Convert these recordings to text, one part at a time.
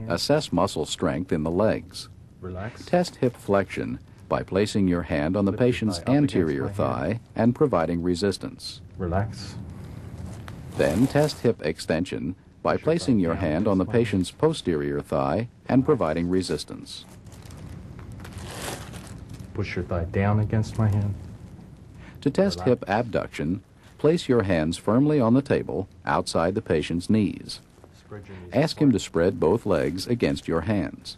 Assess muscle strength in the legs. Relax. Test hip flexion by placing your hand on the Lift your patient's thigh up against anterior my thigh hand. and providing resistance. Relax. Then test hip extension by Push your placing thigh your down hand on the against my hand. patient's posterior thigh and providing resistance. Push your thigh down against my hand. To test hip abduction, place your hands firmly on the table outside the patient's knees. Spread your knees Ask him to apart. spread both legs against your hands.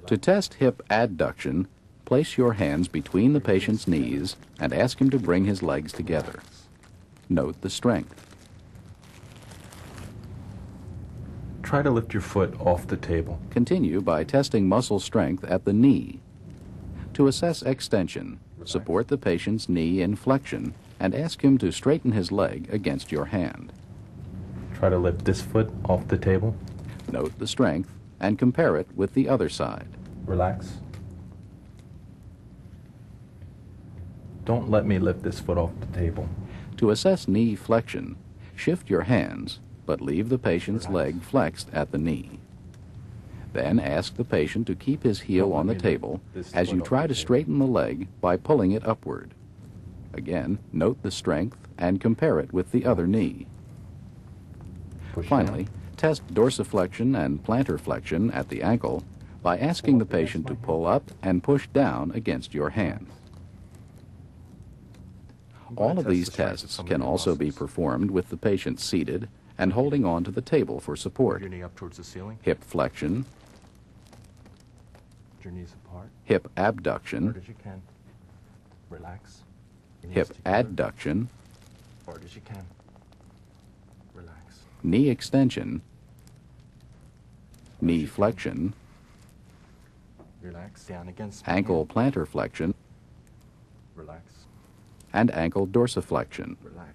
To test hip adduction, place your hands between the patient's knees and ask him to bring his legs together. Note the strength. Try to lift your foot off the table. Continue by testing muscle strength at the knee. To assess extension, support the patient's knee in flexion and ask him to straighten his leg against your hand. Try to lift this foot off the table. Note the strength and compare it with the other side. Relax. Don't let me lift this foot off the table. To assess knee flexion, shift your hands, but leave the patient's leg flexed at the knee. Then ask the patient to keep his heel on the table as you try to straighten the leg by pulling it upward. Again, note the strength and compare it with the other knee. Finally, test dorsiflexion and plantar flexion at the ankle by asking the patient to pull up and push down against your hand. All of these tests can also be performed with the patient seated and holding on to the table for support. Your knee up towards the ceiling. Hip flexion, Put your knees apart. hip Hard abduction, as you can. Relax. Your knees hip together. adduction, Hard as you can. Relax. knee extension, knee flexion, Relax. Down against my ankle hand. plantar flexion, Relax. and ankle dorsiflexion. Relax.